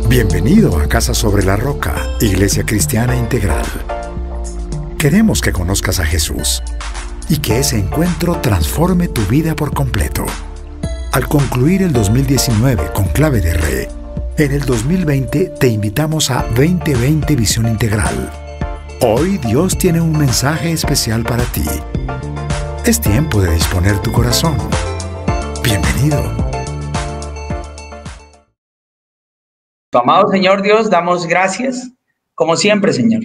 Bienvenido a Casa sobre la Roca, Iglesia Cristiana Integral. Queremos que conozcas a Jesús y que ese encuentro transforme tu vida por completo. Al concluir el 2019 con Clave de Re, en el 2020 te invitamos a 2020 Visión Integral. Hoy Dios tiene un mensaje especial para ti. Es tiempo de disponer tu corazón. Bienvenido. Amado Señor Dios, damos gracias, como siempre, Señor,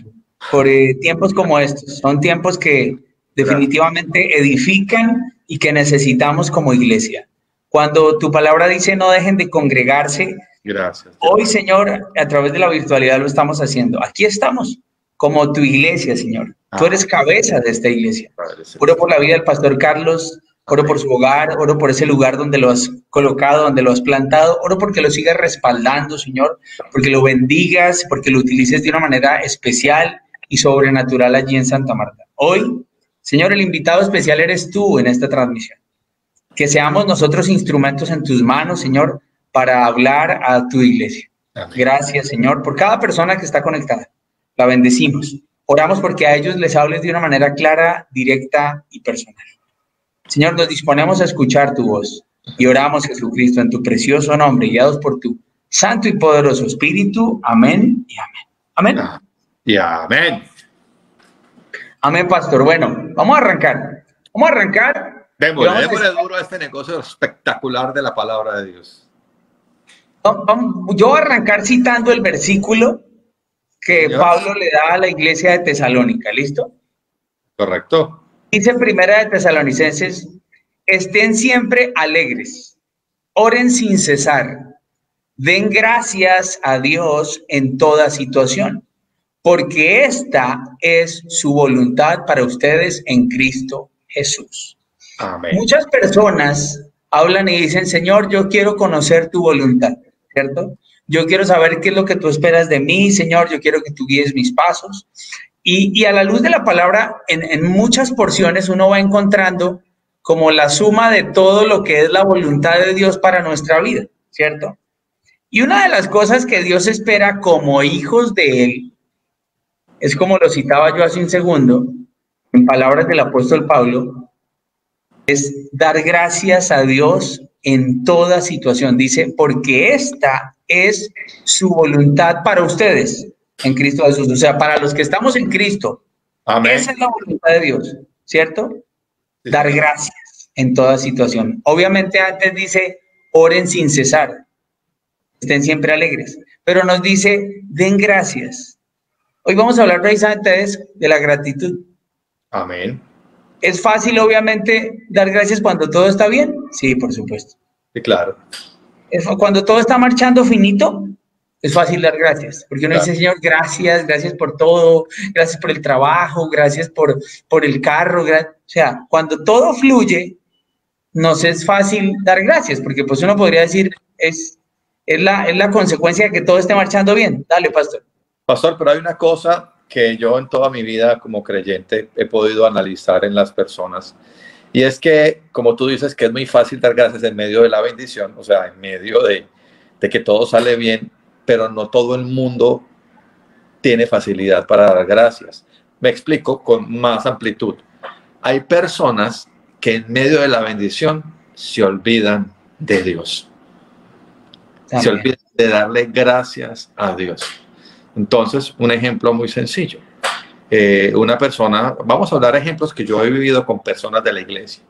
por tiempos como estos. Son tiempos que definitivamente edifican y que necesitamos como iglesia. Cuando tu palabra dice no dejen de congregarse, gracias. Hoy, Señor, a través de la virtualidad lo estamos haciendo. Aquí estamos, como tu iglesia, Señor. Tú eres cabeza de esta iglesia. Oro por la vida del pastor Carlos, oro por su hogar, oro por ese lugar donde lo has colocado, donde lo has plantado, oro porque lo sigas respaldando, Señor, porque lo bendigas, porque lo utilices de una manera especial y sobrenatural allí en Santa Marta. Hoy, Señor, el invitado especial eres tú en esta transmisión. Que seamos nosotros instrumentos en tus manos, Señor, para hablar a tu iglesia. Amén. Gracias, Señor, por cada persona que está conectada. La bendecimos. Oramos porque a ellos les hables de una manera clara, directa y personal. Señor, nos disponemos a escuchar tu voz y oramos, Jesucristo, en tu precioso nombre, guiados por tu santo y poderoso Espíritu. Amén y amén. Amén. Y amén. Amén, pastor. Bueno, vamos a arrancar. Démosle duro a este negocio espectacular de la palabra de Dios. Yo voy a arrancar citando el versículo que Señor. Pablo le da a la iglesia de Tesalónica. ¿Listo? Correcto. Dice Primera de Tesalonicenses, estén siempre alegres, oren sin cesar, den gracias a Dios en toda situación, porque esta es su voluntad para ustedes en Cristo Jesús. Amén. Muchas personas hablan y dicen, Señor, yo quiero conocer tu voluntad, ¿cierto? Yo quiero saber qué es lo que tú esperas de mí, Señor, yo quiero que tú guíes mis pasos. Y a la luz de la palabra, en muchas porciones uno va encontrando como la suma de todo lo que es la voluntad de Dios para nuestra vida, ¿cierto? Y una de las cosas que Dios espera como hijos de Él, es como lo citaba yo hace un segundo, en palabras del apóstol Pablo, es dar gracias a Dios en toda situación. Dice, porque esta es su voluntad para ustedes en Cristo Jesús, o sea, para los que estamos en Cristo. Amén. Esa es la voluntad de Dios, ¿cierto? Sí. Dar gracias en toda situación. Obviamente antes dice, oren sin cesar, estén siempre alegres, pero nos dice, den gracias. Hoy vamos a hablar precisamente de la gratitud. Amén. ¿Es fácil, obviamente, dar gracias cuando todo está bien? Sí, por supuesto. Sí, claro. Cuando todo está marchando finito, es fácil dar gracias, porque uno dice, Señor, gracias por todo, gracias por el trabajo, gracias por el carro, o sea, cuando todo fluye, nos es fácil dar gracias, porque pues uno podría decir, es la consecuencia de que todo esté marchando bien. Dale, pastor. Pastor, pero hay una cosa que yo en toda mi vida como creyente he podido analizar en las personas, y es que, como tú dices, que es muy fácil dar gracias en medio de la bendición, o sea, en medio de que todo sale bien, pero no todo el mundo tiene facilidad para dar gracias. Me explico con más amplitud. Hay personas que en medio de la bendición se olvidan de Dios. También. Se olvidan de darle gracias a Dios. Entonces, un ejemplo muy sencillo. Una persona, vamos a hablar de ejemplos que yo he vivido con personas de la iglesia.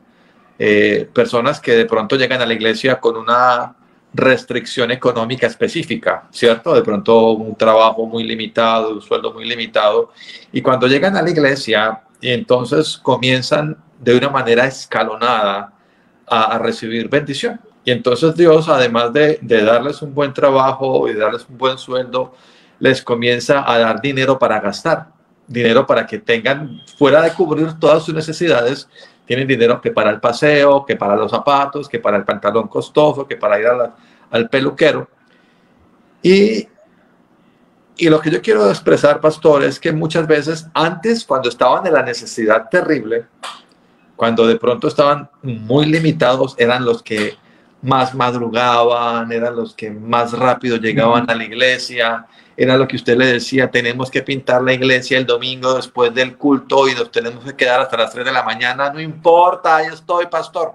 Personas que de pronto llegan a la iglesia con una restricción económica específica, ¿cierto? De pronto un trabajo muy limitado, un sueldo muy limitado, y cuando llegan a la iglesia, y entonces comienzan de una manera escalonada a recibir bendición. Y entonces Dios, además de darles un buen trabajo y darles un buen sueldo, les comienza a dar dinero para gastar, dinero para que tengan, fuera de cubrir todas sus necesidades, tienen dinero que para el paseo, que para los zapatos, que para el pantalón costoso, que para ir al peluquero. Y lo que yo quiero expresar, pastor, es que muchas veces antes, cuando estaban en la necesidad terrible, cuando de pronto estaban muy limitados, eran los que más madrugaban, eran los que más rápido llegaban a la iglesia, era lo que usted le decía, tenemos que pintar la iglesia el domingo después del culto y nos tenemos que quedar hasta las 3 de la mañana, no importa, ahí estoy, pastor,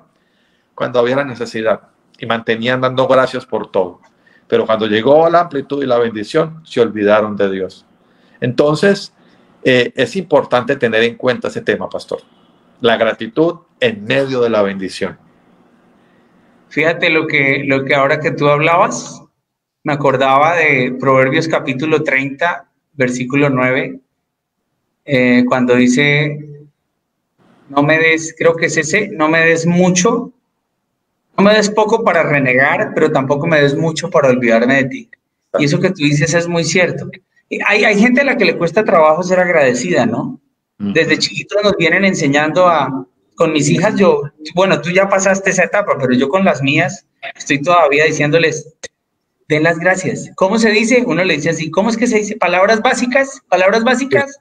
cuando había la necesidad, y mantenían dando gracias por todo. Pero cuando llegó la amplitud y la bendición, se olvidaron de Dios. Entonces, es importante tener en cuenta ese tema, pastor. La gratitud en medio de la bendición. Fíjate lo que ahora que tú hablabas, me acordaba de Proverbios capítulo 30, versículo 9, cuando dice, no me des, creo que es ese, no me des mucho, no me des poco para renegar, pero tampoco me des mucho para olvidarme de ti. Y eso que tú dices es muy cierto. Hay gente a la que le cuesta trabajo ser agradecida, ¿no? Desde chiquitos nos vienen enseñando con mis hijas, bueno, tú ya pasaste esa etapa, pero yo con las mías estoy todavía diciéndoles, den las gracias. ¿Cómo se dice? Uno le dice así, ¿cómo es que se dice? Palabras básicas, palabras básicas.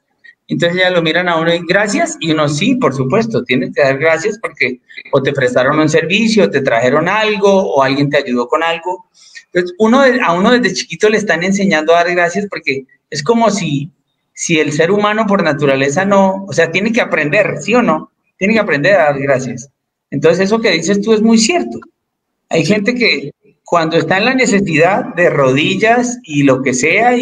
Entonces ya lo miran a uno y gracias, y uno sí, por supuesto, tienes que dar gracias porque o te prestaron un servicio, o te trajeron algo, o alguien te ayudó con algo. Entonces a uno desde chiquito le están enseñando a dar gracias porque es como si el ser humano por naturaleza no, o sea, tiene que aprender, ¿sí o no? Tiene que aprender a dar gracias. Entonces eso que dices tú es muy cierto. Hay gente que cuando está en la necesidad de rodillas y lo que sea,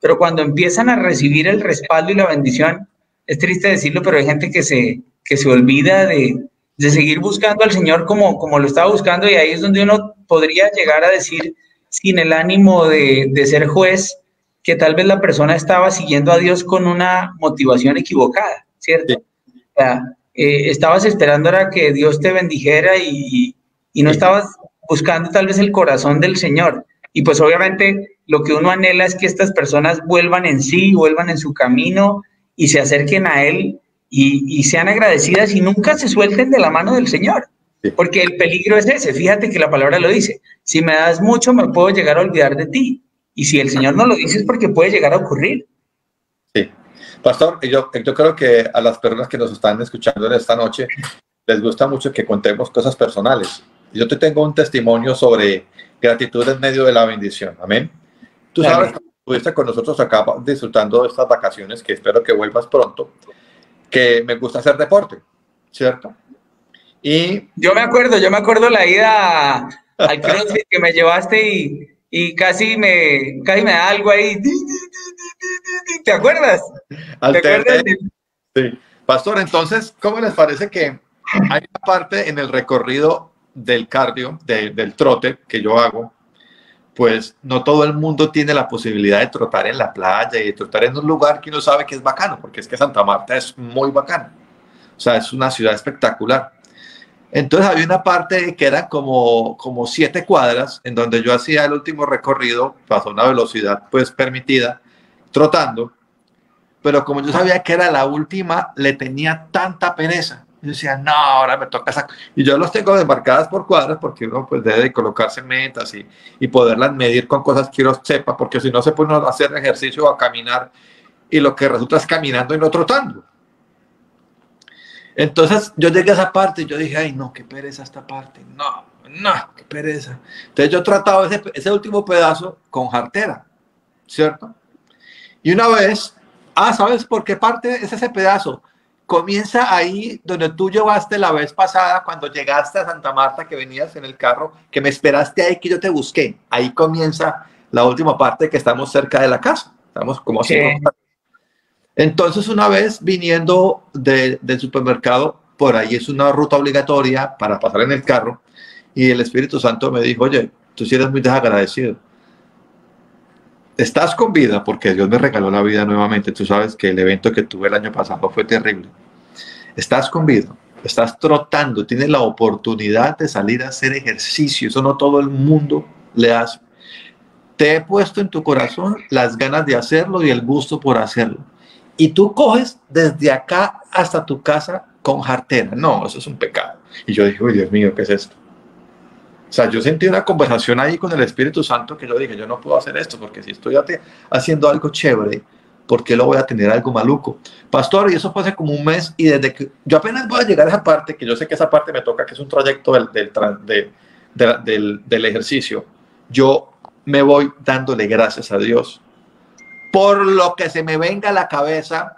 pero cuando empiezan a recibir el respaldo y la bendición, es triste decirlo, pero hay gente que se olvida de seguir buscando al Señor como lo estaba buscando, y ahí es donde uno podría llegar a decir, sin el ánimo de ser juez, que tal vez la persona estaba siguiendo a Dios con una motivación equivocada, ¿cierto? Sí. O sea, estabas esperando ahora que Dios te bendijera y no estabas buscando tal vez el corazón del Señor. Y pues obviamente lo que uno anhela es que estas personas vuelvan en sí, vuelvan en su camino y se acerquen a Él y sean agradecidas y nunca se suelten de la mano del Señor. Sí. Porque el peligro es ese, fíjate que la palabra lo dice, si me das mucho me puedo llegar a olvidar de ti. Y si el Señor no lo dice es porque puede llegar a ocurrir. Sí. Pastor, yo creo que a las personas que nos están escuchando en esta noche les gusta mucho que contemos cosas personales. Yo te tengo un testimonio sobre gratitud en medio de la bendición. Amén. Tú sabes que estuviste con nosotros acá disfrutando de estas vacaciones, que espero que vuelvas pronto, que me gusta hacer deporte, ¿cierto? Y yo me acuerdo la ida al CrossFit que me llevaste y casi me da algo ahí. ¿Te acuerdas? ¿Te acuerdas? Sí. Pastor, entonces, ¿cómo les parece que hay una parte en el recorrido del cardio, del trote que yo hago? Pues no todo el mundo tiene la posibilidad de trotar en la playa y de trotar en un lugar que uno sabe que es bacano, porque es que Santa Marta es muy bacano. O sea, es una ciudad espectacular. Entonces había una parte que eran como 7 cuadras en donde yo hacía el último recorrido, pasó una velocidad pues permitida, trotando, pero como yo sabía que era la última, le tenía tanta pereza. Yo decía, no, ahora me toca sacar. Y yo los tengo desmarcadas por cuadras porque uno pues debe de colocarse metas y poderlas medir con cosas que uno sepa, porque si no se pone a hacer ejercicio o a caminar y lo que resulta es caminando y no trotando. Entonces yo llegué a esa parte y yo dije, ay no, qué pereza esta parte, no, qué pereza. Entonces yo trataba ese último pedazo con jartera, ¿cierto? Y una vez, ¿sabes por qué parte es ese pedazo? Comienza ahí donde tú llevaste la vez pasada cuando llegaste a Santa Marta, que venías en el carro, que me esperaste ahí, que yo te busqué. Ahí comienza la última parte, que estamos cerca de la casa. Estamos como así. Entonces, una vez viniendo del supermercado, por ahí es una ruta obligatoria para pasar en el carro, y el Espíritu Santo me dijo, oye, tú sí eres muy desagradecido. Estás con vida porque Dios me regaló la vida nuevamente. Tú sabes que el evento que tuve el año pasado fue terrible. Estás con vida, estás trotando, tienes la oportunidad de salir a hacer ejercicio. Eso no todo el mundo le hace. Te he puesto en tu corazón las ganas de hacerlo y el gusto por hacerlo. Y tú coges desde acá hasta tu casa con jartera. No, eso es un pecado. Y yo dije, uy, Dios mío, ¿qué es esto? O sea, yo sentí una conversación ahí con el Espíritu Santo que yo dije, yo no puedo hacer esto porque si estoy haciendo algo chévere, ¿por qué lo voy a tener algo maluco? Pastor, y eso fue hace como un mes y desde que yo apenas voy a llegar a esa parte, que yo sé que esa parte me toca, que es un trayecto del ejercicio, yo me voy dándole gracias a Dios por lo que se me venga a la cabeza,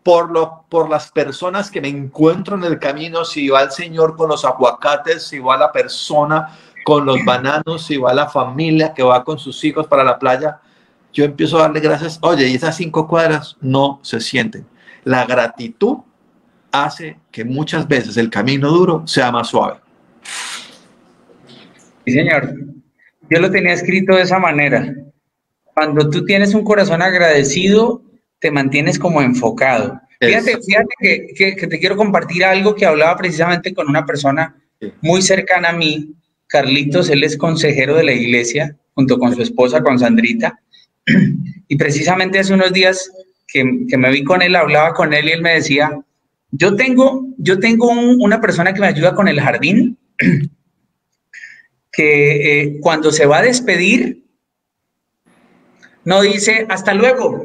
por las personas que me encuentro en el camino, si va el Señor con los aguacates, si va la persona con los bananos, si va la familia que va con sus hijos para la playa, yo empiezo a darle gracias. Oye, y esas 5 cuadras no se sienten. La gratitud hace que muchas veces el camino duro sea más suave. Sí, señor. Yo lo tenía escrito de esa manera. Cuando tú tienes un corazón agradecido, te mantienes como enfocado. Fíjate que te quiero compartir algo que hablaba precisamente con una persona muy cercana a mí, Carlitos. Él es consejero de la iglesia, junto con su esposa, con Sandrita. Y precisamente hace unos días que me vi con él, hablaba con él y él me decía, yo tengo una persona que me ayuda con el jardín, que cuando se va a despedir, no dice hasta luego,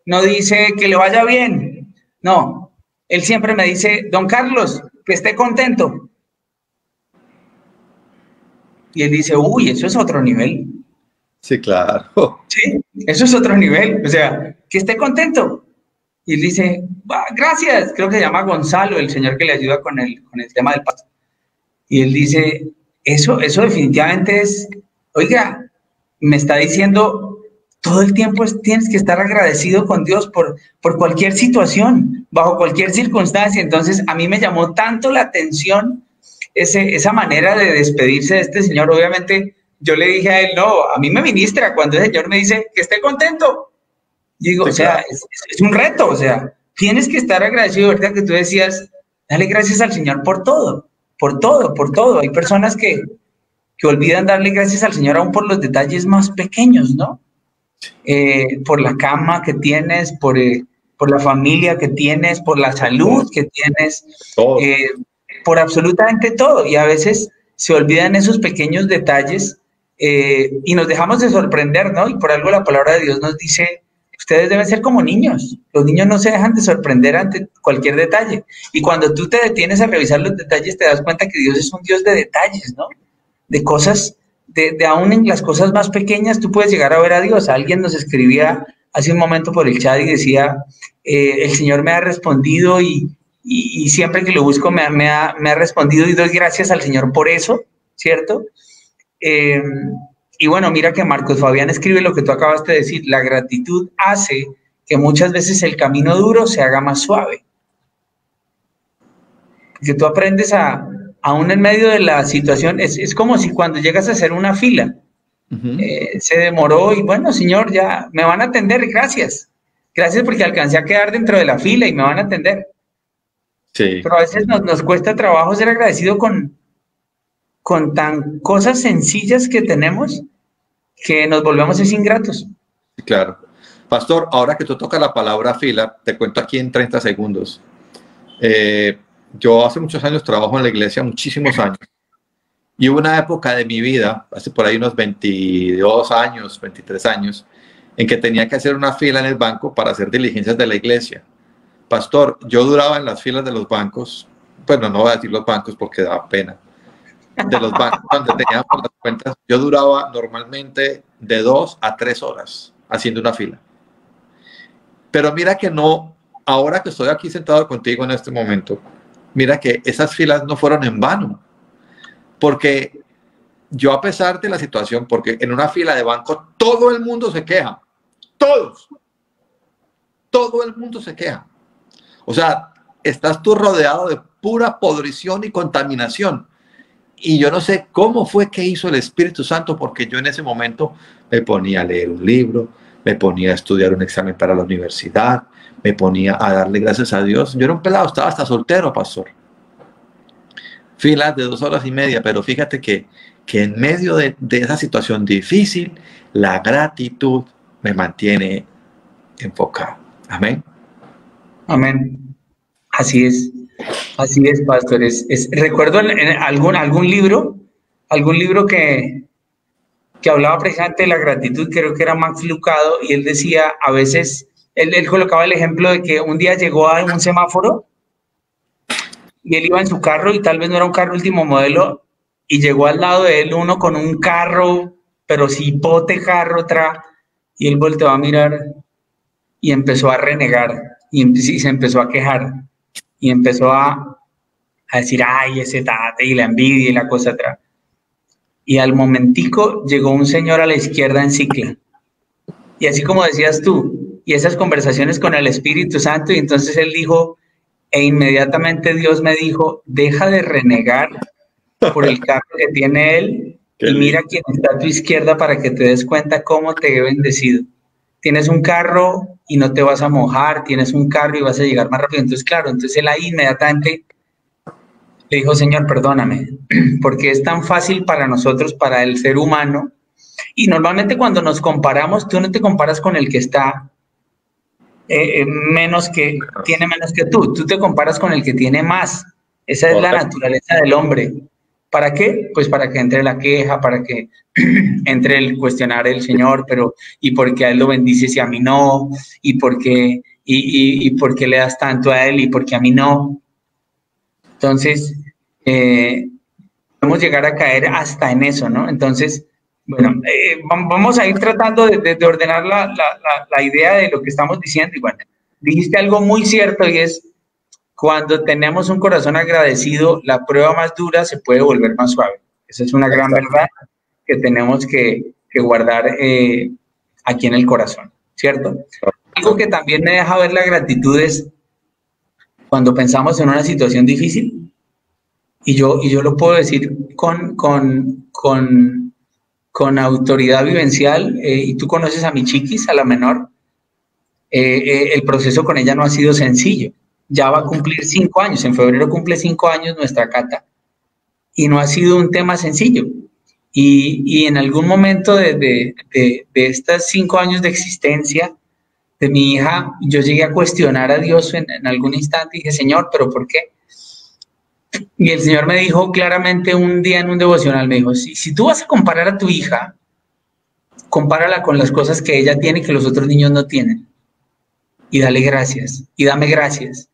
no dice que le vaya bien, no, él siempre me dice, don Carlos, que esté contento. Y él dice, uy, eso es otro nivel. Sí, claro. Sí, eso es otro nivel, o sea, que esté contento. Y él dice, gracias, creo que se llama Gonzalo, el señor que le ayuda con el tema del pasto. Y él dice, eso definitivamente es, oiga, me está diciendo, todo el tiempo tienes que estar agradecido con Dios por cualquier situación, bajo cualquier circunstancia. Entonces, a mí me llamó tanto la atención esa manera de despedirse de este señor. Obviamente, yo le dije a él, no, a mí me ministra cuando el señor me dice que esté contento. Y digo, sí, o sea, claro. es un reto, o sea, tienes que estar agradecido, ¿verdad? Que tú decías, dale gracias al Señor por todo, por todo, por todo. Hay personas que olvidan darle gracias al Señor aún por los detalles más pequeños, ¿no? Por la cama que tienes, por la familia que tienes, por la salud que tienes, por absolutamente todo. Y a veces se olvidan esos pequeños detalles y nos dejamos de sorprender, ¿no? Y por algo la palabra de Dios nos dice, ustedes deben ser como niños. Los niños no se dejan de sorprender ante cualquier detalle. Y cuando tú te detienes a revisar los detalles, te das cuenta que Dios es un Dios de detalles, ¿no? De cosas, de aún en las cosas más pequeñas, tú puedes llegar a ver a Dios. Alguien nos escribía hace un momento por el chat y decía, el Señor me ha respondido y siempre que lo busco me ha respondido y doy gracias al Señor por eso, ¿cierto? Y bueno, mira que Marcos Fabián escribe lo que tú acabaste de decir, la gratitud hace que muchas veces el camino duro se haga más suave. Que tú aprendes aún en medio de la situación, es como si cuando llegas a hacer una fila, se demoró y bueno, Señor, ya me van a atender, gracias. Gracias porque alcancé a quedar dentro de la fila y me van a atender. Sí. Pero a veces nos cuesta trabajo ser agradecido con tan cosas sencillas que tenemos que nos volvemos ingratos. Claro. Pastor, ahora que tú tocas la palabra fila, te cuento aquí en 30 segundos. Yo hace muchos años trabajo en la iglesia, muchísimos años. Y hubo una época de mi vida, hace por ahí unos 22 años, 23 años, en que tenía que hacer una fila en el banco para hacer diligencias de la iglesia. Pastor, yo duraba en las filas de los bancos, bueno, no voy a decir los bancos porque da pena, de los bancos donde teníamos las cuentas, yo duraba normalmente de 2 a 3 horas haciendo una fila. Pero mira que no, ahora que estoy aquí sentado contigo en este momento, mira que esas filas no fueron en vano, porque yo, a pesar de la situación, porque en una fila de banco todo el mundo se queja, todo el mundo se queja. O sea, estás tú rodeado de pura podrición y contaminación. Y yo no sé cómo fue que hizo el Espíritu Santo, porque yo en ese momento me ponía a leer un libro, me ponía a estudiar un examen para la universidad, me ponía a darle gracias a Dios. Yo era un pelado, estaba hasta soltero, pastor. Filas de 2 horas y media, pero fíjate que en medio de esa situación difícil, la gratitud me mantiene enfocado. Amén. Amén. Así es, pastor. Recuerdo en algún libro que hablaba precisamente de la gratitud, creo que era Max Lucado, y él decía, a veces, él colocaba el ejemplo de que un día llegó a un semáforo y él iba en su carro y tal vez no era un carro último modelo y llegó al lado de él uno con un carro, pero cipote carro y él volteó a mirar y empezó a renegar y se empezó a quejar y empezó a decir, ay, ese tate y la envidia y la cosa atrás. Y al momentico llegó un señor a la izquierda en cicla. Y así como decías tú, y esas conversaciones con el Espíritu Santo, y entonces él dijo, e inmediatamente Dios me dijo, deja de renegar por el carro que tiene él y mira quién está a tu izquierda para que te des cuenta cómo te he bendecido. Tienes un carro y no te vas a mojar, tienes un carro y vas a llegar más rápido. Entonces, claro, entonces él ahí inmediatamente le dijo, Señor, perdóname, porque es tan fácil para nosotros, para el ser humano, y normalmente cuando nos comparamos, tú no te comparas con el que está tiene menos que tú te comparas con el que tiene más. Esa es la naturaleza del hombre. ¿Para qué? Pues para que entre la queja, para que entre el cuestionar el Señor, pero ¿y por qué a él lo bendices y a mí no? ¿Y por qué, por qué le das tanto a él y por qué a mí no? Entonces, podemos llegar a caer hasta en eso, ¿no? Entonces, bueno, vamos a ir tratando de ordenar la idea de lo que estamos diciendo. Y bueno, dijiste algo muy cierto y es, cuando tenemos un corazón agradecido, la prueba más dura se puede volver más suave. Esa es una gran verdad que tenemos que guardar aquí en el corazón, ¿cierto? Algo que también me deja ver la gratitud es cuando pensamos en una situación difícil, y yo lo puedo decir con autoridad vivencial, y tú conoces a mi chiquis, a la menor, el proceso con ella no ha sido sencillo. Ya va a cumplir 5 años, en febrero cumple 5 años nuestra Cata, y no ha sido un tema sencillo. Y en algún momento de estos 5 años de existencia de mi hija, yo llegué a cuestionar a Dios en algún instante y dije, Señor, ¿pero por qué? Y el Señor me dijo claramente un día en un devocional, me dijo, si tú vas a comparar a tu hija, compárala con las cosas que ella tiene que los otros niños no tienen. Y dale gracias, y dame gracias.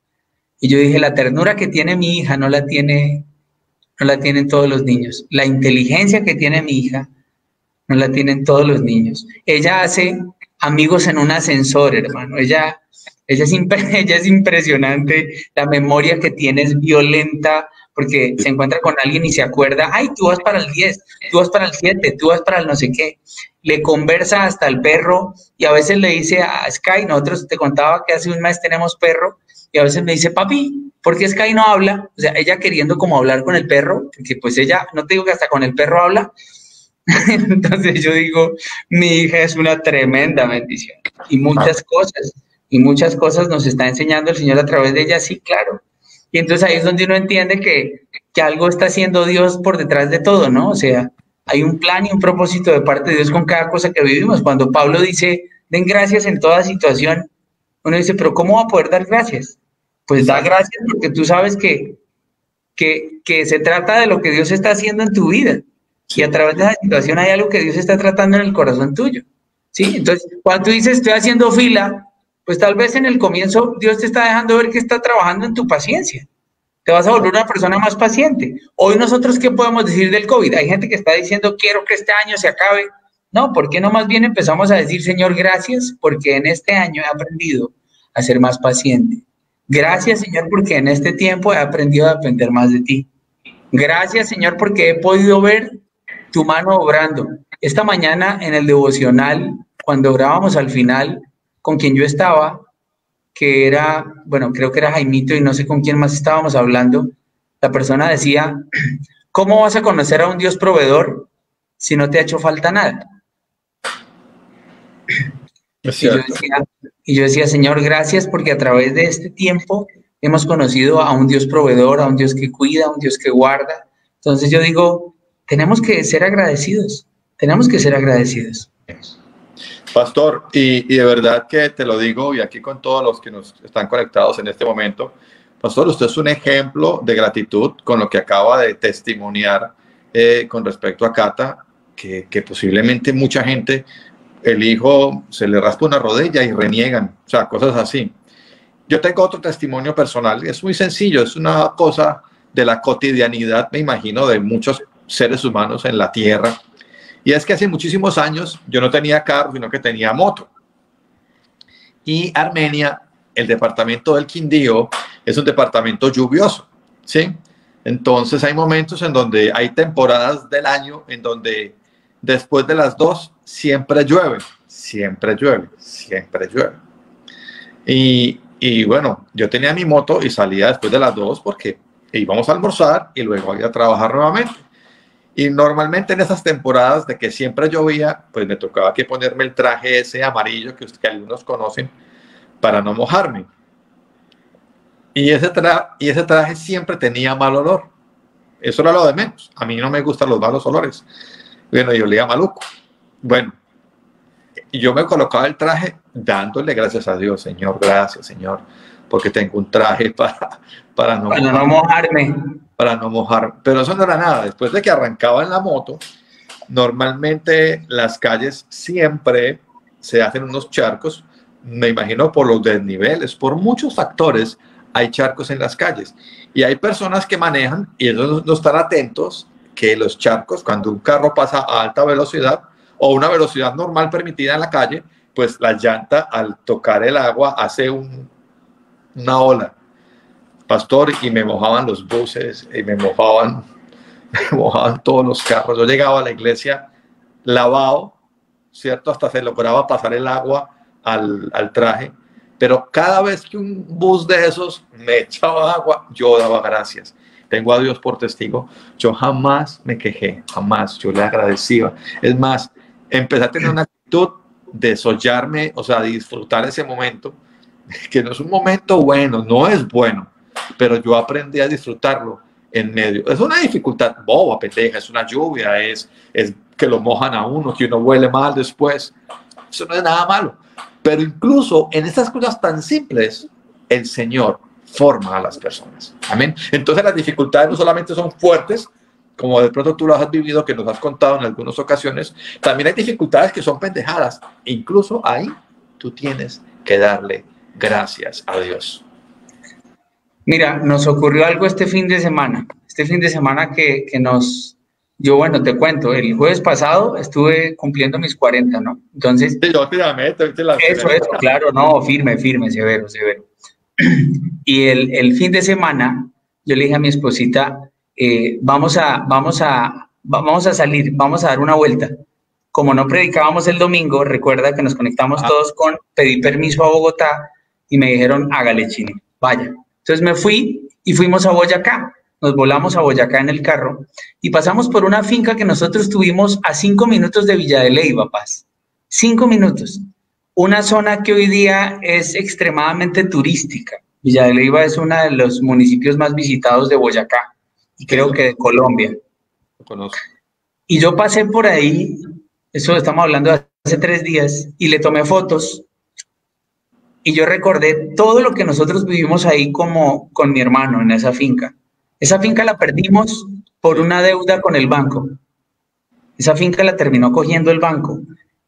Y yo dije, la ternura que tiene mi hija no la tienen todos los niños. La inteligencia que tiene mi hija no la tienen todos los niños. Ella hace amigos en un ascensor, hermano. Ella es impresionante. La memoria que tiene es violenta, porque se encuentra con alguien y se acuerda, ay, tú vas para el 10, tú vas para el 7, tú vas para el no sé qué. Le conversa hasta el perro, y a veces le dice a Sky, nosotros te contaba que hace un mes tenemos perro, y a veces me dice, papi, ¿por qué Sky no habla? O sea, ella queriendo como hablar con el perro, porque pues ella, no te digo que hasta con el perro habla. Entonces yo digo, mi hija es una tremenda bendición, y muchas cosas nos está enseñando el Señor a través de ella, sí, claro. Y entonces ahí es donde uno entiende que algo está haciendo Dios por detrás de todo, ¿no? O sea, hay un plan y un propósito de parte de Dios con cada cosa que vivimos. Cuando Pablo dice, den gracias en toda situación, uno dice, pero ¿cómo va a poder dar gracias? Pues da gracias porque tú sabes que se trata de lo que Dios está haciendo en tu vida. Y a través de esa situación hay algo que Dios está tratando en el corazón tuyo. ¿Sí? Entonces, cuando tú dices, estoy haciendo fila, pues tal vez en el comienzo Dios te está dejando ver que está trabajando en tu paciencia. Te vas a volver una persona más paciente. Hoy nosotros, ¿qué podemos decir del COVID? Hay gente que está diciendo, quiero que este año se acabe. No, ¿por qué no más bien empezamos a decir, Señor, gracias, porque en este año he aprendido a ser más paciente? Gracias, Señor, porque en este tiempo he aprendido a depender más de ti. Gracias, Señor, porque he podido ver tu mano obrando. Esta mañana en el devocional, cuando orábamos al final, con quien yo estaba, que era, bueno, creo que era Jaimito y no sé con quién más estábamos hablando, la persona decía, ¿cómo vas a conocer a un Dios proveedor si no te ha hecho falta nada? Y yo decía, Señor, gracias porque a través de este tiempo hemos conocido a un Dios proveedor, a un Dios que cuida, a un Dios que guarda. Entonces yo digo, tenemos que ser agradecidos, tenemos que ser agradecidos. Pastor, y de verdad que te lo digo, y aquí con todos los que nos están conectados en este momento, Pastor, usted es un ejemplo de gratitud con lo que acaba de testimoniar con respecto a Cata, que posiblemente mucha gente, el hijo se le raspa una rodilla y reniegan, o sea, cosas así. Yo tengo otro testimonio personal, es muy sencillo, es una cosa de la cotidianidad, me imagino, de muchos seres humanos en la tierra. Y es que hace muchísimos años yo no tenía carro, sino que tenía moto. Y Armenia, el departamento del Quindío, es un departamento lluvioso, ¿sí? Entonces hay momentos en donde hay temporadas del año en donde después de las 2 siempre llueve, siempre llueve, siempre llueve. Y bueno, yo tenía mi moto y salía después de las 2 porque íbamos a almorzar y luego iba a trabajar nuevamente. Y normalmente en esas temporadas de que siempre llovía, pues me tocaba que ponerme el traje ese amarillo que algunos conocen para no mojarme. Y ese traje siempre tenía mal olor. Eso era lo de menos. A mí no me gustan los malos olores. Bueno, yo olía maluco. Bueno, y yo me colocaba el traje dándole gracias a Dios. Señor, gracias, Señor, porque tengo un traje para no mojarme. Para no mojar. Pero eso no era nada. Después de que arrancaba en la moto, normalmente las calles siempre se hacen unos charcos. Me imagino por los desniveles, por muchos factores, hay charcos en las calles. Y hay personas que manejan y ellos no están atentos que los charcos, cuando un carro pasa a alta velocidad o una velocidad normal permitida en la calle, pues la llanta al tocar el agua hace una ola. Pastor, y me mojaban los buses y me mojaban todos los carros. Yo llegaba a la iglesia lavado, ¿cierto? Hasta se lograba pasar el agua al traje. Pero cada vez que un bus de esos me echaba agua, yo daba gracias. Tengo a Dios por testigo. Yo jamás me quejé, jamás. Yo le agradecía. Es más, empecé a tener una actitud de sollarme, o sea, de disfrutar ese momento, que no es un momento bueno, no es bueno, pero yo aprendí a disfrutarlo en medio. Es una dificultad boba, pendeja, es una lluvia, es que lo mojan a uno, que uno huele mal después. Eso no es nada malo. Pero incluso en estas cosas tan simples, el Señor forma a las personas. Amén. Entonces las dificultades no solamente son fuertes, como de pronto tú las has vivido, que nos has contado en algunas ocasiones, también hay dificultades que son pendejadas. Incluso ahí tú tienes que darle gracias a Dios. Mira, nos ocurrió algo este fin de semana. Este fin de semana yo, bueno, te cuento, el jueves pasado estuve cumpliendo mis 40, ¿no? Entonces... Sí, yo te llamé, Eso, claro, no, firme, severo. Y el fin de semana, yo le dije a mi esposita, vamos a salir, vamos a dar una vuelta. Como no predicábamos el domingo, recuerda que nos conectamos todos pedí permiso a Bogotá y me dijeron, hágale, Chino, vaya. Entonces me fui y fuimos a Boyacá. Nos volamos a Boyacá en el carro y pasamos por una finca que nosotros tuvimos a 5 minutos de Villa de Leyva, Paz. 5 minutos. Una zona que hoy día es extremadamente turística. Villa de Leyva es uno de los municipios más visitados de Boyacá y creo que de Colombia. Lo conozco. Y yo pasé por ahí, eso estamos hablando de hace 3 días, y le tomé fotos. Y yo recordé todo lo que nosotros vivimos ahí con mi hermano en esa finca. Esa finca la perdimos por una deuda con el banco. Esa finca la terminó cogiendo el banco.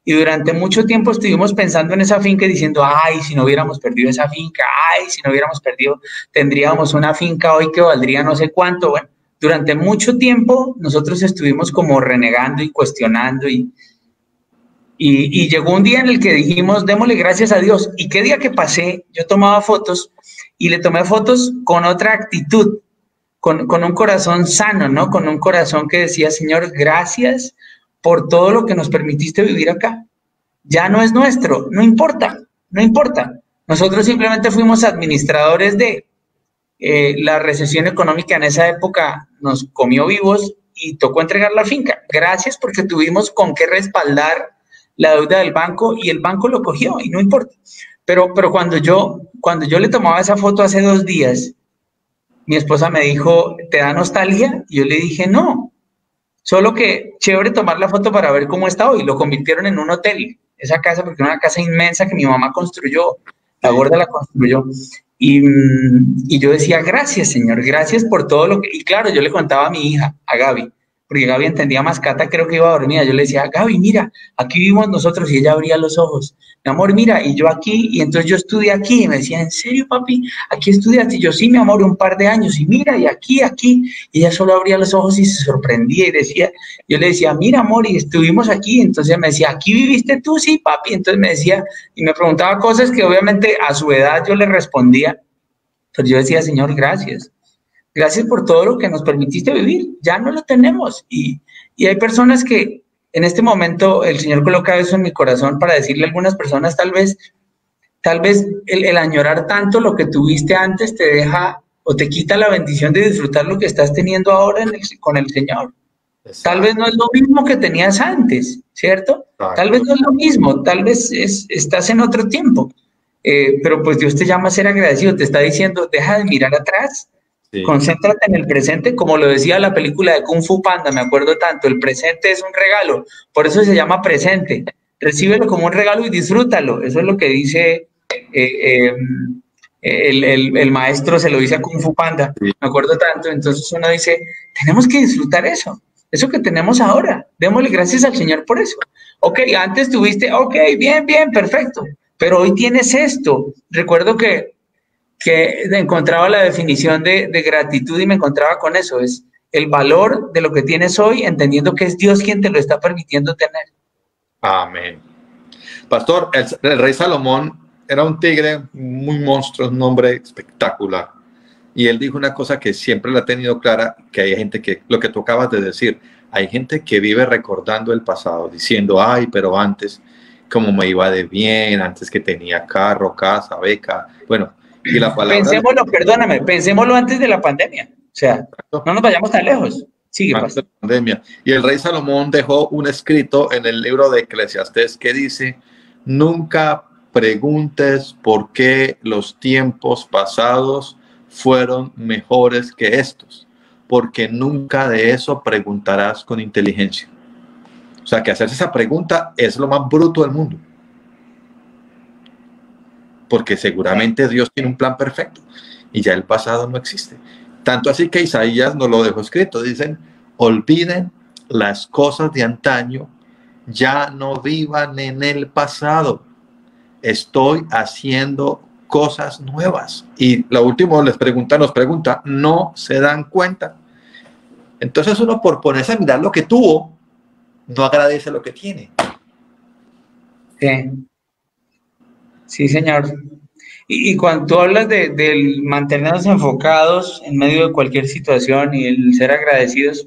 Y durante mucho tiempo estuvimos pensando en esa finca y diciendo, ay, si no hubiéramos perdido esa finca, ay, si no hubiéramos perdido, tendríamos una finca hoy que valdría no sé cuánto. Bueno, durante mucho tiempo nosotros estuvimos como renegando y cuestionando y llegó un día en el que dijimos, démosle gracias a Dios. Y qué día que pasé, yo tomaba fotos y le tomé fotos con otra actitud, con un corazón sano, ¿no? Con un corazón que decía, Señor, gracias por todo lo que nos permitiste vivir acá. Ya no es nuestro, no importa. Nosotros simplemente fuimos administradores de la recesión económica en esa época, nos comió vivos y tocó entregar la finca. Gracias porque tuvimos con qué respaldar la deuda del banco y el banco lo cogió y no importa. Pero cuando yo le tomaba esa foto hace 2 días, mi esposa me dijo, ¿te da nostalgia? Y yo le dije, no. Solo que chévere tomar la foto para ver cómo está hoy. Lo convirtieron en un hotel, esa casa, porque era una casa inmensa que mi mamá construyó, la gorda la construyó. Y yo decía, gracias, Señor, gracias por todo lo que... Y claro, yo le contaba a mi hija, a Gaby, porque Gaby entendía más, Cata creo que iba dormida, yo le decía, Gaby, mira, aquí vivimos nosotros, y ella abría los ojos, mi amor, mira, y yo aquí, y entonces yo estudié aquí, y me decía, ¿en serio, papi? ¿Aquí estudiaste? Y yo, sí, mi amor, un par de años, y mira, y aquí, y ella solo abría los ojos y se sorprendía, y decía, yo le decía, mira, amor, y estuvimos aquí, entonces me decía, ¿aquí viviste tú? Sí, papi, entonces me decía, y me preguntaba cosas que obviamente a su edad yo le respondía, pero yo decía, Señor, gracias. Gracias por todo lo que nos permitiste vivir. Ya no lo tenemos. Y hay personas que en este momento el Señor coloca eso en mi corazón para decirle a algunas personas, tal vez el añorar tanto lo que tuviste antes te deja o te quita la bendición de disfrutar lo que estás teniendo ahora con el Señor. Exacto. Tal vez no es lo mismo que tenías antes, ¿cierto? Exacto. Tal vez no es lo mismo, tal vez estás en otro tiempo. Pero pues Dios te llama a ser agradecido, te está diciendo, deja de mirar atrás. Sí. Concéntrate en el presente, como lo decía la película de Kung Fu Panda, me acuerdo tanto, el presente es un regalo, por eso se llama presente, recíbelo como un regalo y disfrútalo, eso es lo que dice el maestro, se lo dice a Kung Fu Panda, sí. Me acuerdo tanto, entonces uno dice, tenemos que disfrutar eso que tenemos ahora, démosle gracias al Señor por eso. Ok, antes tuviste, ok, bien, perfecto, pero hoy tienes esto. Recuerdo que encontraba la definición de gratitud y me encontraba con eso, es el valor de lo que tienes hoy, entendiendo que es Dios quien te lo está permitiendo tener. Amén. Pastor, el rey Salomón era un tigre muy monstruoso, un hombre espectacular, y él dijo una cosa que siempre la ha tenido clara, que hay gente que, lo que tú acabas de decir, hay gente que vive recordando el pasado, diciendo, ay, pero antes, como me iba de bien, antes que tenía carro, casa, beca, bueno, y la palabra... Pensémoslo antes de la pandemia. O sea, no nos vayamos tan lejos. Sigue, antes de la pandemia. Y el rey Salomón dejó un escrito en el libro de Eclesiastés que dice, nunca preguntes por qué los tiempos pasados fueron mejores que estos, porque nunca de eso preguntarás con inteligencia. O sea, que hacerse esa pregunta es lo más bruto del mundo. Porque seguramente Dios tiene un plan perfecto y ya el pasado no existe. Tanto así que Isaías nos lo dejó escrito. Dicen, olviden las cosas de antaño, ya no vivan en el pasado. Estoy haciendo cosas nuevas. Y lo último nos pregunta, no se dan cuenta. Entonces uno por ponerse a mirar lo que tuvo, no agradece lo que tiene. Sí, señor. Y cuando tú hablas del mantenernos enfocados en medio de cualquier situación y el ser agradecidos,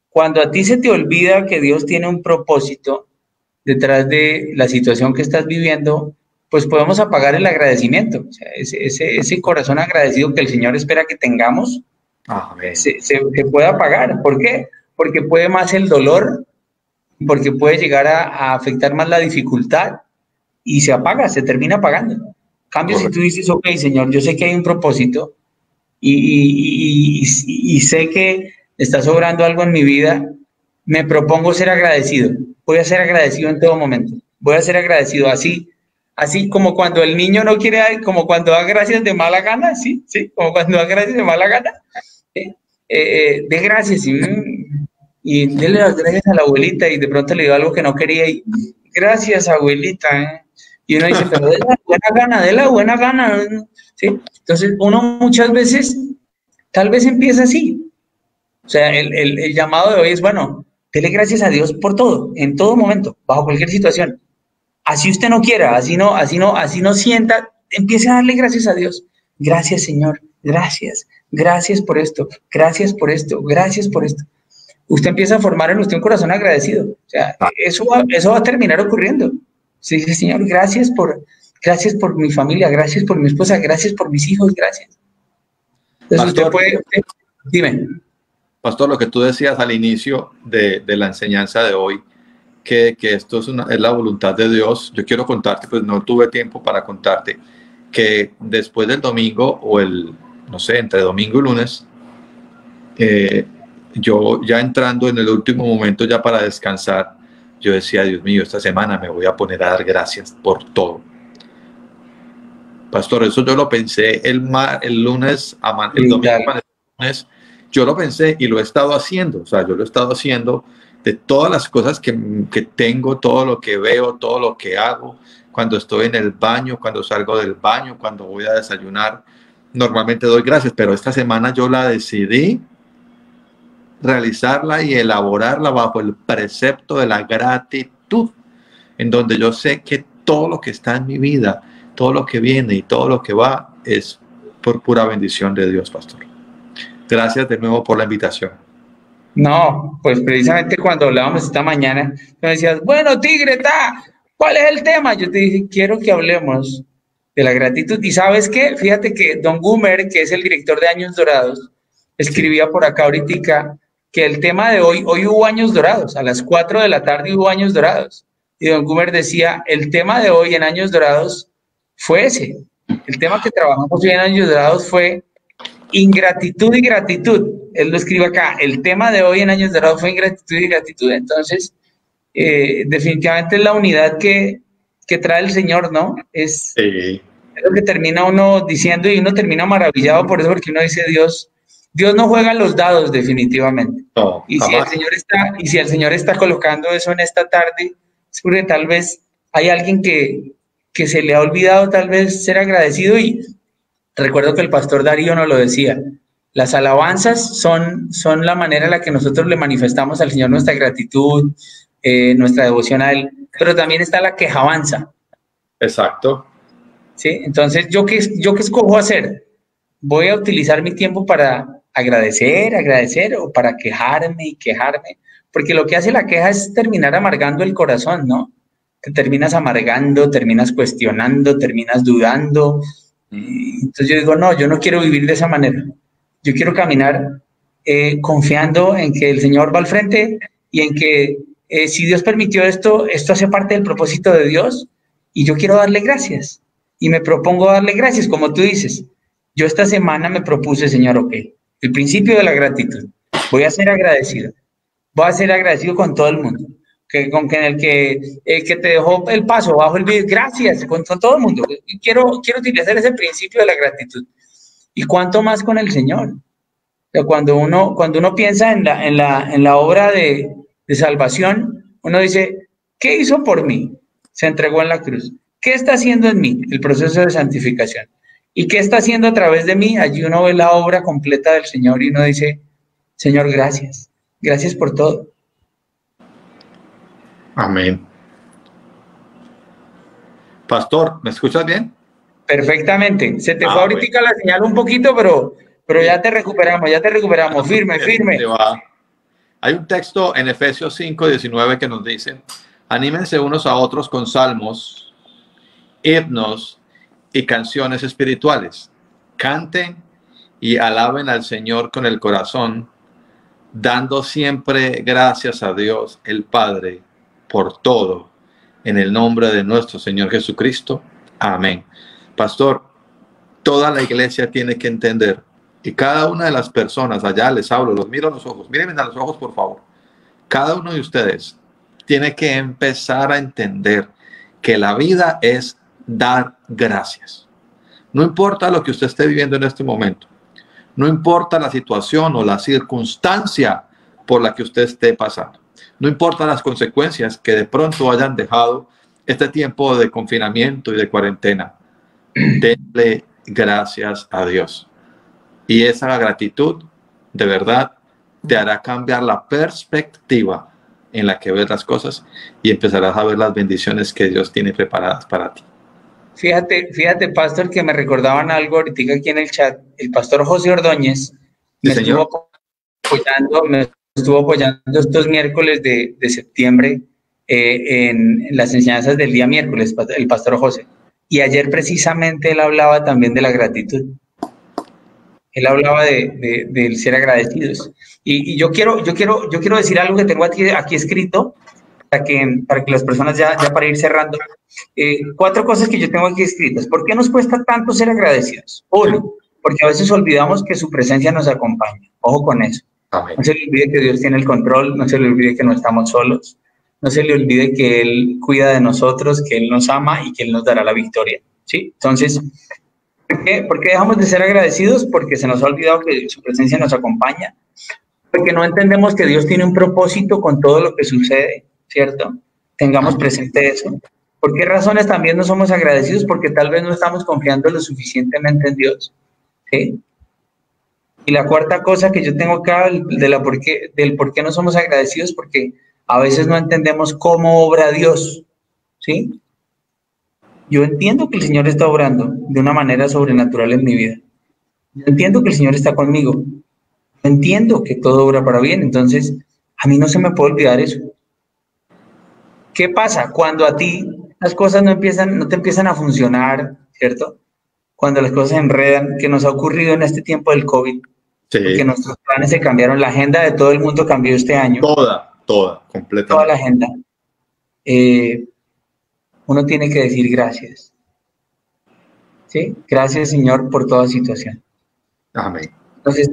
cuando a ti se te olvida que Dios tiene un propósito detrás de la situación que estás viviendo, pues podemos apagar el agradecimiento. O sea, ese corazón agradecido que el Señor espera que tengamos, se puede apagar. ¿Por qué? Porque puede más el dolor, porque puede llegar a afectar más la dificultad, y se apaga, se termina apagando. En cambio, si tú dices, ok, Señor, yo sé que hay un propósito y sé que está sobrando algo en mi vida, me propongo ser agradecido. Voy a ser agradecido en todo momento. Voy a ser agradecido así como cuando el niño no quiere, como cuando da gracias de mala gana, sí, como cuando da gracias de mala gana. De gracias y déle las gracias a la abuelita y de pronto le dio algo que no quería y gracias, abuelita, Y uno dice, pero de la buena gana, ¿sí? Entonces, uno muchas veces, tal vez empieza así. O sea, el llamado de hoy es, bueno, dele gracias a Dios por todo, en todo momento, bajo cualquier situación. Así usted no quiera, así no sienta, empiece a darle gracias a Dios. Gracias, Señor, gracias por esto, gracias por esto, gracias por esto. Usted empieza a formar en usted un corazón agradecido. O sea, eso va a terminar ocurriendo. Sí, Señor, gracias por mi familia, gracias por mi esposa, gracias por mis hijos, gracias. Entonces Pastor, dime. Pastor, lo que tú decías al inicio de la enseñanza de hoy, que esto es la voluntad de Dios. Yo quiero contarte, pues no tuve tiempo para contarte, que después del domingo o entre domingo y lunes, yo ya entrando en el último momento ya para descansar, yo decía, Dios mío, esta semana me voy a poner a dar gracias por todo. Pastor, eso yo lo pensé el lunes, el domingo, el lunes, Yo lo pensé y lo he estado haciendo, o sea, yo lo he estado haciendo de todas las cosas que tengo, todo lo que veo, todo lo que hago, cuando estoy en el baño, cuando salgo del baño, cuando voy a desayunar, normalmente doy gracias, pero esta semana yo la decidí realizarla y elaborarla bajo el precepto de la gratitud, en donde yo sé que todo lo que está en mi vida, todo lo que viene y todo lo que va es por pura bendición de Dios, pastor. Gracias de nuevo por la invitación. No, pues precisamente cuando hablábamos esta mañana, me decías, bueno, Tigre, ¿cuál es el tema? Yo te dije, quiero que hablemos de la gratitud. ¿Y sabes qué? Fíjate que Don Gumer, que es el director de Años Dorados, escribía por acá ahorita que el tema de hoy hubo Años Dorados, a las 4 de la tarde hubo Años Dorados. Y Don Gumer decía, el tema de hoy en Años Dorados fue ese. El tema que trabajamos hoy en Años Dorados fue ingratitud y gratitud. Él lo escribe acá, el tema de hoy en Años Dorados fue ingratitud y gratitud. Entonces, definitivamente es la unidad que trae el Señor, ¿no? Es lo que termina uno diciendo y uno termina maravillado por eso, porque uno dice, Dios no juega los dados definitivamente. No, y si el Señor está colocando eso en esta tarde, es porque tal vez hay alguien que se le ha olvidado tal vez ser agradecido. Y recuerdo que el pastor Darío nos lo decía, las alabanzas son la manera en la que nosotros le manifestamos al Señor nuestra gratitud, nuestra devoción a Él, pero también está la quejabanza. Exacto. ¿Sí? Entonces, ¿yo qué escojo hacer? ¿Voy a utilizar mi tiempo para agradecer o para quejarme? Porque lo que hace la queja es terminar amargando el corazón, ¿no? Te terminas amargando, terminas cuestionando, terminas dudando. Entonces yo digo, no, yo no quiero vivir de esa manera. Yo quiero caminar confiando en que el Señor va al frente y en que si Dios permitió esto hace parte del propósito de Dios y yo quiero darle gracias. Y me propongo darle gracias, como tú dices. Yo esta semana me propuse, Señor, el principio de la gratitud. Voy a ser agradecido. Voy a ser agradecido con todo el mundo. El que te dejó el paso bajo el video, gracias, con todo el mundo. Quiero utilizar ese principio de la gratitud. ¿Y cuánto más con el Señor? O sea, cuando uno piensa en la obra de salvación, uno dice, ¿qué hizo por mí? Se entregó en la cruz. ¿Qué está haciendo en mí? El proceso de santificación. ¿Y qué está haciendo a través de mí? Allí uno ve la obra completa del Señor y uno dice, Señor, gracias. Gracias por todo. Amén. Pastor, ¿me escuchas bien? Perfectamente. Se te fue ahorita la señal un poquito, pero ya te recuperamos. Firme. Hay un texto en Efesios 5:19 que nos dice, anímense unos a otros con salmos, himnos y canciones espirituales. Canten y alaben al Señor con el corazón, dando siempre gracias a Dios, el Padre, por todo, en el nombre de nuestro Señor Jesucristo. Amén. Pastor, toda la iglesia tiene que entender, y cada una de las personas, allá les hablo, los miro a los ojos, mírenme a los ojos por favor, cada uno de ustedes tiene que empezar a entender que la vida es dar gracias. No importa lo que usted esté viviendo en este momento, no importa la situación o la circunstancia por la que usted esté pasando, no importa las consecuencias que de pronto hayan dejado este tiempo de confinamiento y de cuarentena, denle gracias a Dios. Y esa gratitud, de verdad, te hará cambiar la perspectiva en la que ves las cosas y empezarás a ver las bendiciones que Dios tiene preparadas para ti. Fíjate, pastor, que me recordaban algo ahorita aquí en el chat. El pastor José Ordóñez me estuvo apoyando estos miércoles de septiembre en las enseñanzas del día miércoles, el pastor José. Y ayer precisamente él hablaba también de la gratitud. Él hablaba de ser agradecidos. Y yo quiero decir algo que tengo aquí escrito para que las personas ya para ir cerrando. 4 cosas que yo tengo aquí escritas. ¿Por qué nos cuesta tanto ser agradecidos? 1, porque a veces olvidamos que su presencia nos acompaña. Ojo con eso. Amén. No se le olvide que Dios tiene el control, no se le olvide que no estamos solos, no se le olvide que Él cuida de nosotros, que Él nos ama y que Él nos dará la victoria. ¿Sí? Entonces, ¿Por qué dejamos de ser agradecidos? Porque se nos ha olvidado que su presencia nos acompaña, porque no entendemos que Dios tiene un propósito con todo lo que sucede, ¿cierto? Tengamos presente eso. ¿Por qué razones también no somos agradecidos? Porque tal vez no estamos confiando lo suficientemente en Dios, ¿sí? Y la cuarta cosa que yo tengo acá del por qué no somos agradecidos, porque a veces no entendemos cómo obra Dios, ¿sí? Yo entiendo que el Señor está obrando de una manera sobrenatural en mi vida. Yo entiendo que el Señor está conmigo. Yo entiendo que todo obra para bien. Entonces, a mí no se me puede olvidar eso. ¿Qué pasa? Cuando a ti las cosas no te empiezan a funcionar, ¿cierto? Cuando las cosas se enredan, que nos ha ocurrido en este tiempo del COVID, Sí. porque nuestros planes se cambiaron, la agenda de todo el mundo cambió este año. Toda, completamente. Toda la agenda. Uno tiene que decir gracias. ¿Sí? Gracias, Señor, por toda situación. Amén. Entonces,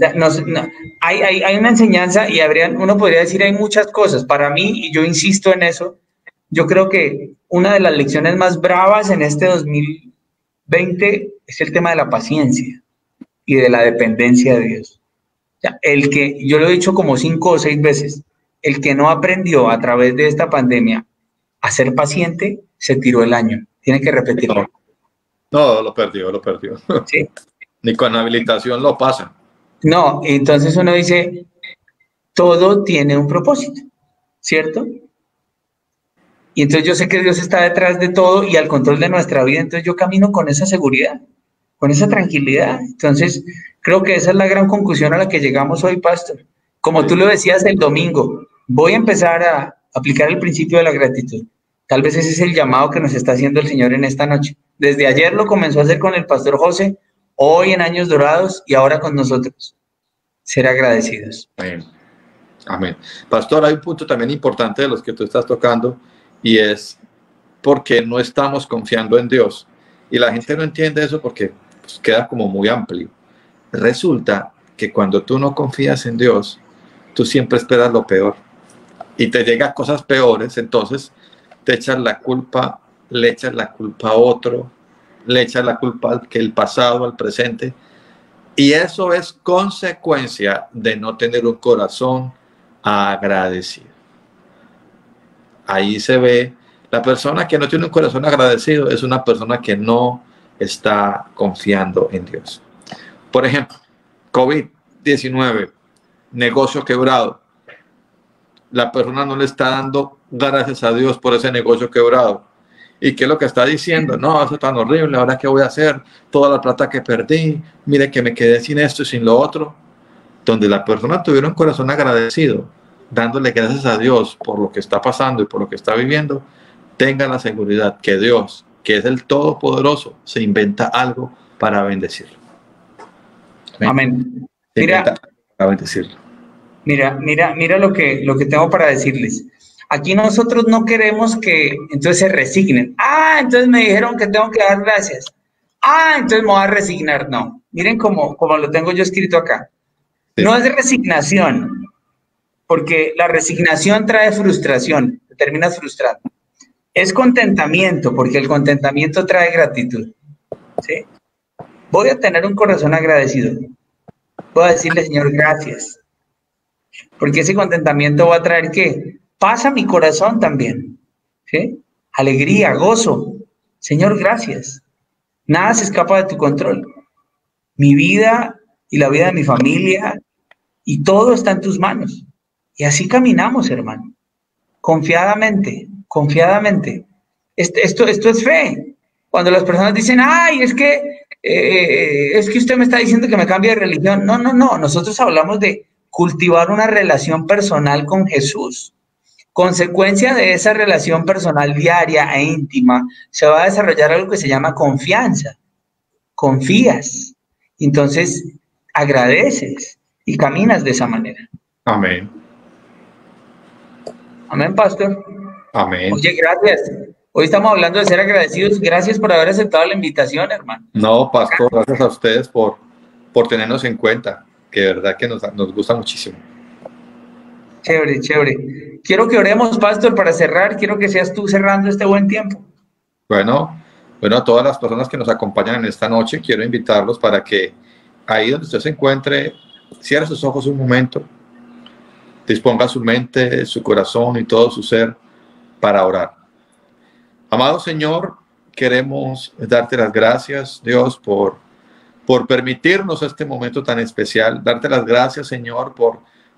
hay una enseñanza y uno podría decir hay muchas cosas. Para mí, y yo insisto en eso, yo creo que una de las lecciones más bravas en este 2020 es el tema de la paciencia y de la dependencia de Dios. O sea, yo lo he dicho como 5 o 6 veces, el que no aprendió a través de esta pandemia a ser paciente, se tiró el año. Tiene que repetirlo. No, lo perdió. ¿Sí? Ni con habilitación lo pasa. No, entonces uno dice, todo tiene un propósito, ¿cierto? Y entonces yo sé que Dios está detrás de todo y al control de nuestra vida, entonces yo camino con esa seguridad, con esa tranquilidad. Entonces, creo que esa es la gran conclusión a la que llegamos hoy, Pastor. Como tú lo decías el domingo, voy a empezar a aplicar el principio de la gratitud. Tal vez ese es el llamado que nos está haciendo el Señor en esta noche. Desde ayer lo comenzó a hacer con el Pastor José, hoy en Años Dorados y ahora con nosotros. Ser agradecidos. Amén. Amén. Pastor, hay un punto también importante de los que tú estás tocando y es porque no estamos confiando en Dios. Y la gente no entiende eso porque pues, queda como muy amplio. Resulta que cuando tú no confías en Dios, tú siempre esperas lo peor y te llegan cosas peores, entonces te echas la culpa, le echas la culpa a otro, le echas la culpa al pasado, al presente, y eso es consecuencia de no tener un corazón agradecido. Ahí se ve, la persona que no tiene un corazón agradecido es una persona que no está confiando en Dios. Por ejemplo, COVID-19, negocio quebrado. La persona no le está dando gracias a Dios por ese negocio quebrado. ¿Y qué es lo que está diciendo? No, eso es tan horrible, ¿ahora qué voy a hacer? Toda la plata que perdí, mire que me quedé sin esto y sin lo otro. Donde la persona tuviera un corazón agradecido, dándole gracias a Dios por lo que está pasando y por lo que está viviendo, tenga la seguridad que Dios, que es el Todopoderoso, se inventa algo para bendecirlo. Amén. Mira, para bendecirlo. Mira lo que tengo para decirles. Aquí nosotros no queremos que entonces se resignen. Entonces me dijeron que tengo que dar gracias. Entonces me voy a resignar. No, miren como lo tengo yo escrito acá. Sí. No es resignación, porque la resignación trae frustración, te terminas frustrado. Es contentamiento, porque el contentamiento trae gratitud. ¿Sí? Voy a tener un corazón agradecido. Voy a decirle, Señor, gracias. Porque ese contentamiento va a traer ¿qué? Paz a mi corazón también. ¿Sí? Alegría, gozo. Señor, gracias. Nada se escapa de tu control. Mi vida y la vida de mi familia y todo está en tus manos. Y así caminamos, hermano. Confiadamente. Esto es fe. Cuando las personas dicen, es que usted me está diciendo que me cambie de religión. No. Nosotros hablamos de cultivar una relación personal con Jesús. Consecuencia de esa relación personal diaria e íntima, se va a desarrollar algo que se llama confianza. Confías. Entonces, agradeces y caminas de esa manera. Amén. Amén, pastor. Amén. Oye, gracias. Hoy estamos hablando de ser agradecidos. Gracias por haber aceptado la invitación, hermano. No, pastor, gracias a ustedes por tenernos en cuenta, que de verdad que nos gusta muchísimo. Chévere. Quiero que oremos, pastor, para cerrar. Quiero que seas tú cerrando este buen tiempo. Bueno, Bueno, a todas las personas que nos acompañan en esta noche, quiero invitarlos para que ahí donde usted se encuentre, cierre sus ojos un momento, disponga su mente, su corazón y todo su ser para orar. Amado Señor, queremos darte las gracias, Dios, por permitirnos este momento tan especial. Darte las gracias, Señor,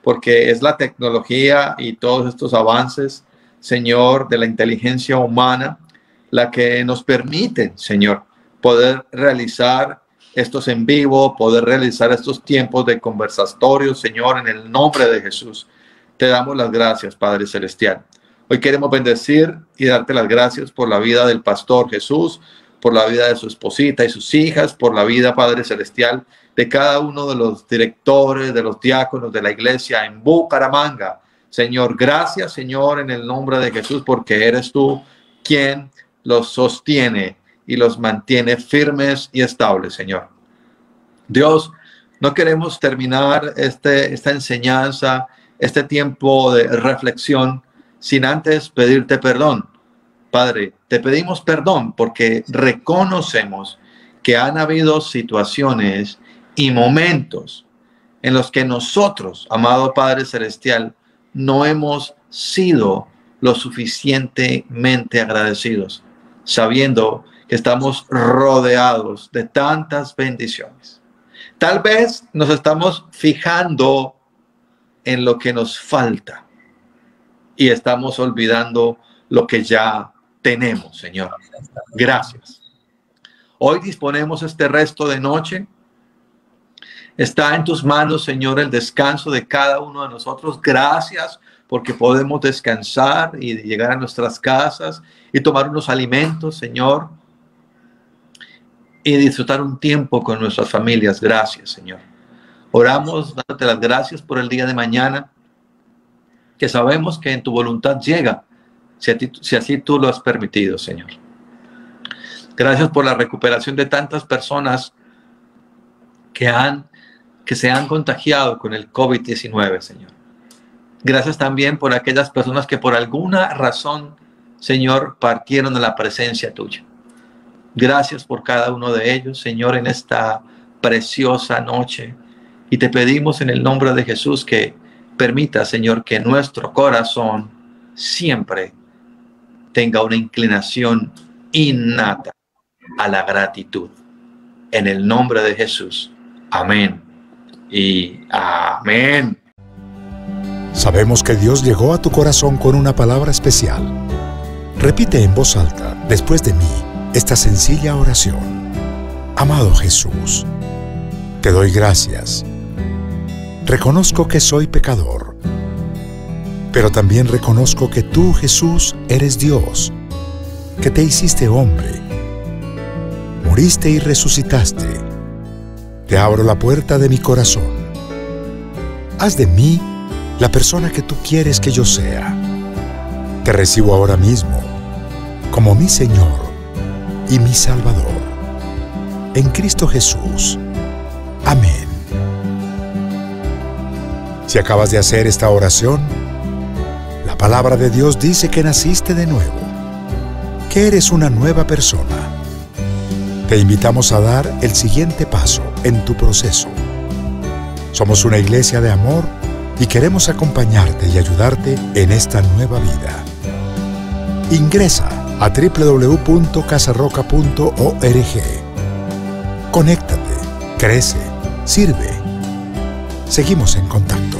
porque es la tecnología y todos estos avances, Señor, de la inteligencia humana, la que nos permiten, Señor, poder realizar estos en vivo, poder realizar estos tiempos de conversatorio, Señor, en el nombre de Jesús. Te damos las gracias, Padre Celestial. Hoy queremos bendecir y darte las gracias por la vida del pastor Jesús, por la vida de su esposita y sus hijas, por la vida, Padre Celestial, de cada uno de los directores, de los diáconos de la iglesia en Bucaramanga. Señor, gracias, Señor, en el nombre de Jesús, porque eres tú quien los sostiene y los mantiene firmes y estables, Señor. Dios, no queremos terminar esta enseñanza, este tiempo de reflexión, sin antes pedirte perdón. Padre, te pedimos perdón porque reconocemos que han habido situaciones y momentos en los que nosotros, amado Padre Celestial, no hemos sido lo suficientemente agradecidos, sabiendo que estamos rodeados de tantas bendiciones. Tal vez nos estamos fijando en lo que nos falta y estamos olvidando lo que ya tenemos, Señor. Gracias. Hoy disponemos este resto de noche. Está en tus manos, Señor, el descanso de cada uno de nosotros. Gracias porque podemos descansar y llegar a nuestras casas y tomar unos alimentos, Señor, y disfrutar un tiempo con nuestras familias. Gracias, Señor. Oramos dándote las gracias por el día de mañana, que sabemos que en tu voluntad llega, si así tú lo has permitido, Señor. Gracias por la recuperación de tantas personas que se han contagiado con el COVID-19, Señor. Gracias también por aquellas personas que por alguna razón, Señor, partieron de la presencia tuya. Gracias por cada uno de ellos, Señor, en esta preciosa noche. Y te pedimos en el nombre de Jesús que permita, Señor, que nuestro corazón siempre tenga una inclinación innata a la gratitud. En el nombre de Jesús. Amén y amén. Sabemos que Dios llegó a tu corazón con una palabra especial. Repite en voz alta, después de mí, esta sencilla oración. Amado Jesús, te doy gracias. Reconozco que soy pecador, pero también reconozco que tú, Jesús, eres Dios, que te hiciste hombre, moriste y resucitaste. Te abro la puerta de mi corazón. Haz de mí la persona que tú quieres que yo sea. Te recibo ahora mismo como mi Señor y mi Salvador. En Cristo Jesús. Amén. Si acabas de hacer esta oración, la palabra de Dios dice que naciste de nuevo, que eres una nueva persona. Te invitamos a dar el siguiente paso en tu proceso. Somos una iglesia de amor y queremos acompañarte y ayudarte en esta nueva vida. Ingresa a www.casarroca.org. Conéctate, crece, sirve. Seguimos en contacto.